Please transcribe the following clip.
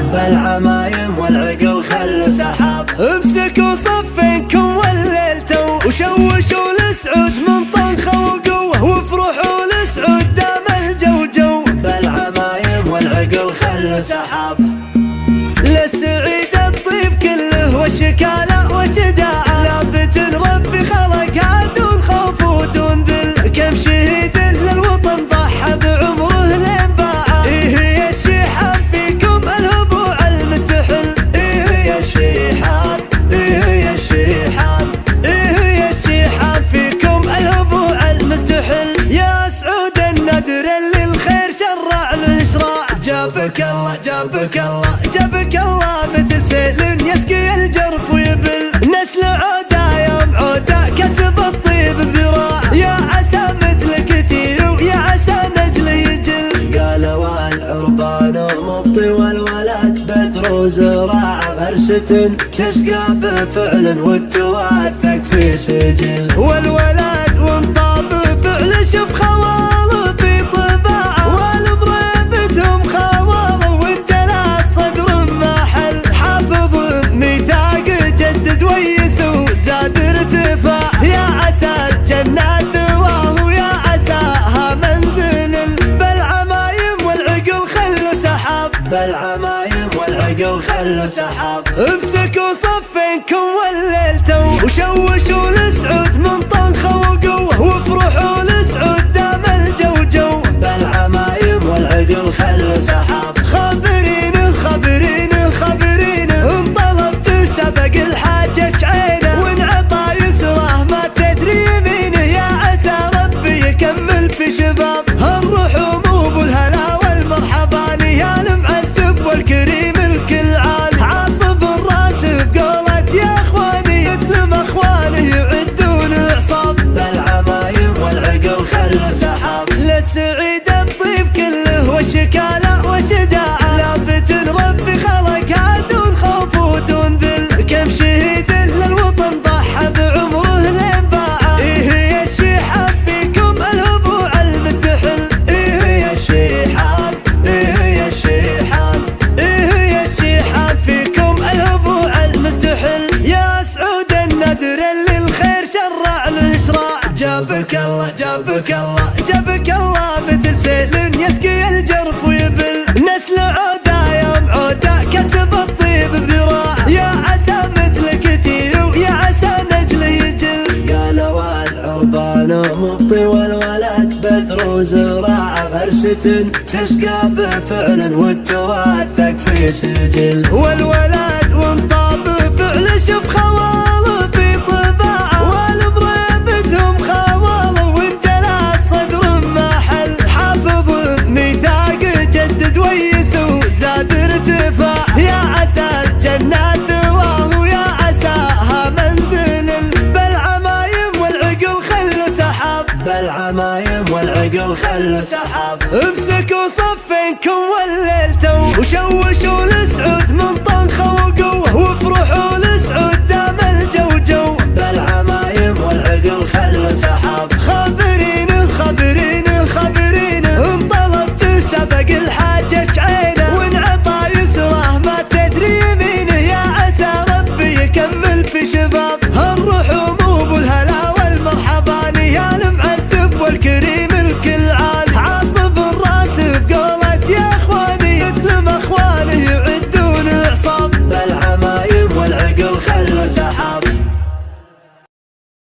بالعمايم والعقل خلوا سحاب. امسكوا صفينكم والليلتوا وشوشوا لسعود من طنخة وقوة، وافرحوا لسعود دام الجوجو. بالعمايم والعقل خلوا سحاب. للسعيد الطيب كله وشكاله وشجاعه، لافت ربي خلقها دون خوف ودون ذل. كم شهيد للوطن ضحى بعمره لين باعه. يا الشيحان فيكم الهبوع المستحل. يا الشيحان، يا الشيحان، يا الشيحان فيكم الهبوع المستحل. يا سعود النادر اللي الخير شرع له شراع. جابك الله جابك الله جابك الله مثل سيل يسقي الجرف ويبل. نسل عودا يوم عودا كسب الطيب بذراع. يا عسى مثل كثير ويا عسى نجله يجل. قالوا العربان مبطي والولد بدر وزراع. غرسة تسقى بفعل وتواثق في سجل. والولد وانطاب بفعل شوف خواله في طباعه. والمريبتهم خواله وانجلى الصدر محل. حافظ ميثاق جدد ويسو زاد ارتفاع. يا عسى الجنة ثواه يا عساها منزل. بالعمايم والعقل خلوا سحاب. بالعمايم والعقل خلوا سحاب. امسكوا صفينكم والليلتوا وشوشوا لسعود من طنخة وقوة، وافرحوا لسعود دام الجوجو. بالعمايم والعقل خلوا سحاب. خابرين خابرين خابرين ان طلبت سبق الحاجة عينه. وانعطى يسره ما تدري يمينه. يا عسى ربي يكمل في شباب. الرحوم والهلا والمرحبان. يا المعزب والكريم الكل عال. عاصب الراس بقولة يا اخواني يثلم اخوانه يعدون عصاب. بالعمايم والعقل خلوا سحاب. للسعيد الطيب كله وشكاله وشجاعه، لافت ربي خلقها دون خوف ودون ذل. كم شهيد للوطن ضحى بعمره لين باعه. يا الشيحان فيكم الهبوع المستحل. يا الشيحان، يا الشيحان، يا الشيحان فيكم الهبوع المستحل. يا سعود النادر اللي الخير شرع له شراع. جابك الله جابك الله جابك الله مثل سيل يسقي الجرف ويبل. نسل عودا يوم عودا كسب الطيب بذراع. يا عسى مثل كثير ويا عسى نجله يجل. قالوا العربان مبطي والولد بدر وزراع. غرسة تسقى بفعل وتواثق في سجل. والولد وانطاب بفعل شوف خواله في طباعه. والمريبتهم خواله وانجلى الصدر محل. حافظ ميثاق جدد ويسو زاد ارتفاع. يا عسى الجنة ثواه يا عساها منزل. بالعمايم والعقل خلوا سحاب. بالعمايم والعقل خلوا سحاب. امسكوا صفينكم والليلتوا وشوشوا